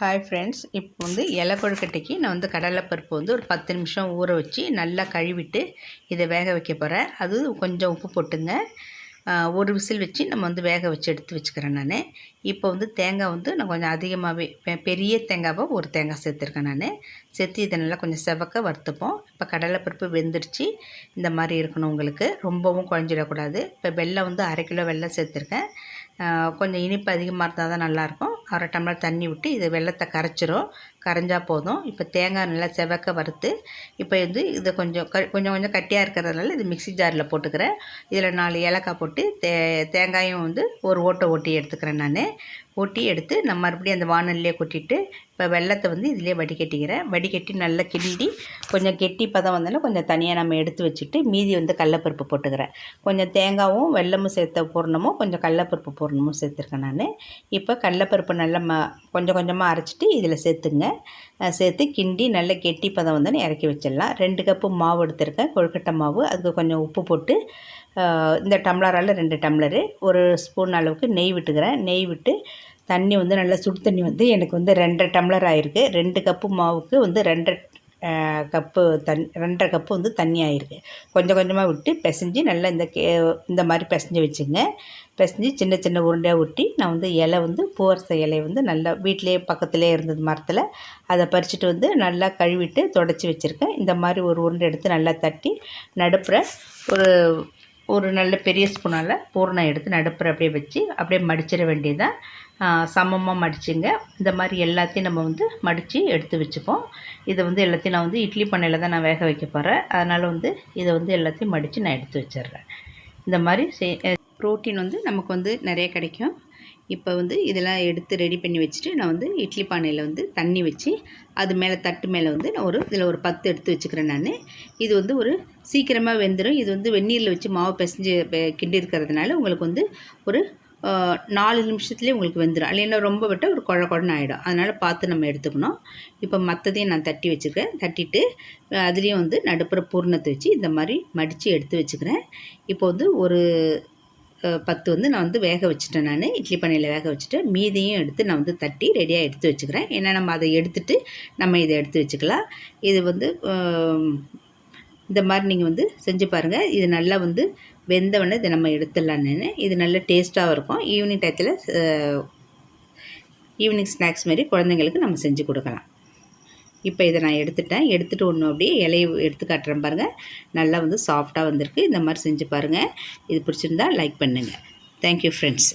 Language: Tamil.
ஹாய் ஃப்ரெண்ட்ஸ், இப்போ இலை கொழுக்கட்டைக்கு நான் கடலைப்பருப்பு ஒரு 10 நிமிஷம் ஊற வச்சு நல்லா கழுவிட்டு இதை வேக வைக்க போகிறேன். அது கொஞ்சம் உப்பு போட்டுங்க. ஒரு விசில் வச்சு நம்ம வேக வச்சு எடுத்து வச்சுக்கிறேன். நான் இப்போ தேங்காய் நான் கொஞ்சம் அதிகமாகவே பெரிய தேங்காவை ஒரு தேங்காய் சேர்த்துருக்கேன். நான் சேர்த்து இதை நல்லா கொஞ்சம் செவக்க வறுத்துப்போம். இப்போ கடலைப்பருப்பு வெந்துருச்சு. இந்த மாதிரி இருக்கணும். உங்களுக்கு ரொம்பவும் குழஞ்சிடக்கூடாது. இப்போ வெல்லம் 1/2 கிலோ வெல்லம் சேர்த்துருக்கேன். கொஞ்சம் இனிப்பு அதிகமாக இருந்தால் தான் நல்லாயிருக்கும். 1/2 டம்ளர் தண்ணி விட்டு இது வெல்லத்தை கரைச்சிரும். கரைஞ்சால் போதும். இப்போ தேங்காய் நல்லா செவக்க வறுத்து இப்போ இதை கொஞ்சம் கொஞ்சம் கட்டியாக இருக்கிறதுனால இது மிக்ஸி ஜாரில் போட்டுக்கிறேன். இதில் 4 ஏலக்காய் போட்டு தேங்காயும் ஒரு ஓட்டி எடுத்துக்கிறேன். நான் ஓட்டி எடுத்து நம்ம மறுபடியும் அந்த வானல்லையே கொட்டிட்டு இப்போ வெல்லத்தை இதிலே வடிகட்டிக்கிறேன். வடிகட்டி நல்லா கிண்டி கொஞ்சம் கெட்டி பதம் வந்தோன்னா கொஞ்சம் தனியாக நம்ம எடுத்து வச்சுட்டு மீதி கடலைப்பருப்பு போட்டுக்கிறேன். கொஞ்சம் தேங்காயும் வெல்லமும் சேர்த்த பூரணமும் கொஞ்சம் கடலைப்பருப்பு பூரணமும் சேர்த்துருக்கேன். நான் இப்போ கடலைப்பருப்பு நல்லா கொஞ்சம் கொஞ்சமாக அரைச்சிட்டு இதில் சேர்த்துங்க. சேர்த்து கிண்டி நல்ல கெட்டி பதம் வந்தோன்னு இறக்கி வச்சிடலாம். 2 கப்பு மாவு எடுத்திருக்கேன், கொழுக்கட்டை மாவு. அதுக்கு கொஞ்சம் உப்பு போட்டு இந்த டம்ளரால் 2 டம்ளரு 1 ஸ்பூன் அளவுக்கு நெய் விட்டுக்கிறேன். நெய் விட்டு தண்ணி நல்லா சுடு தண்ணி எனக்கு 2.5 டம்ளர் ஆகிருக்கு. 2 கப்பு மாவுக்கு 2.5 கப்பு 2.5 கப்பு தண்ணி ஆகிருக்கு. கொஞ்சம் கொஞ்சமாக விட்டு பிசைஞ்சு நல்லா இந்த மாதிரி பிசைஞ்சு வச்சுங்க. பிசைஞ்சு சின்ன சின்ன உருண்டையாக ஊட்டி நான் இலை பூவரச இலை நல்லா வீட்டிலேயே பக்கத்துலேயே இருந்தது மரத்தில். அதை பறிச்சுட்டு நல்லா கழுவிட்டு தொடச்சி வச்சுருக்கேன். இந்த மாதிரி ஒரு உருண்டை எடுத்து நல்லா தட்டி நடுப்புற ஒரு நல்ல பெரிய ஸ்பூனால் பூரணம் எடுத்து நடுப்புற அப்படியே வச்சு அப்படியே மடிச்சிட வேண்டியதான். சமமாக மடிச்சுங்க. இந்த மாதிரி எல்லாத்தையும் நம்ம மடித்து எடுத்து வச்சுப்போம். இதை எல்லாத்தையும் நான் இட்லி பண்ணையில் தான் நான் வேக வைக்க போகிறேன். அதனால் இதை எல்லாத்தையும் மடித்து நான் எடுத்து வச்சிடுறேன். இந்த மாதிரி ப்ரோட்டீன் நமக்கு நிறைய கிடைக்கும். இப்போ இதெல்லாம் எடுத்து ரெடி பண்ணி வச்சுட்டு நான் இட்லி பானையில் தண்ணி வச்சு அது மேலே தட்டு மேலே நான் இதில் ஒரு 10 எடுத்து வச்சுக்கிறேன். நான் இது ஒரு சீக்கிரமாக வெந்துடும். இது வெந்நீரில் வச்சு மாவு பிசைஞ்சு கிண்டி இருக்கிறதுனால உங்களுக்கு ஒரு 4 நிமிஷத்துலேயே உங்களுக்கு வெந்துடும். இல்லைன்னா ரொம்ப விட்டால் ஒரு குழன்னு ஆகிடும். அதனால் பார்த்து நம்ம எடுத்துக்கணும். இப்போ மற்றதையும் நான் தட்டி வச்சுக்கிறேன். தட்டிட்டு அதுலேயும் நடுப்புற பூர்ணத்தை வச்சு இந்த மாதிரி மடித்து எடுத்து வச்சுக்கிறேன். இப்போ ஒரு 10 நான் வேக வச்சுட்டேன். நான் இட்லி பானையில் வேக வச்சுட்டேன். மீதியும் எடுத்து நான் தட்டி ரெடியாக எடுத்து வச்சுக்கிறேன். ஏன்னா நம்ம அதை எடுத்துகிட்டு நம்ம இதை எடுத்து வச்சுக்கலாம். இது இந்த மாதிரி நீங்கள் செஞ்சு பாருங்கள். இது நல்லா வெந்தவொடனே இதை நம்ம எடுத்துடலான்னு. இது நல்ல டேஸ்ட்டாகவும் இருக்கும். ஈவினிங் டயத்தில் ஈவினிங் ஸ்நாக்ஸ் மாதிரி குழந்தைங்களுக்கு நம்ம செஞ்சு கொடுக்கலாம். இப்போ இதை நான் எடுத்துகிட்டு ஒன்று அப்படியே இலையை எடுத்து காட்டுறேன் பாருங்கள். நல்லா சாஃப்டாக வந்திருக்கு. இந்த மாதிரி செஞ்சு பாருங்கள். இது பிடிச்சிருந்தா லைக் பண்ணுங்கள். Thank you friends.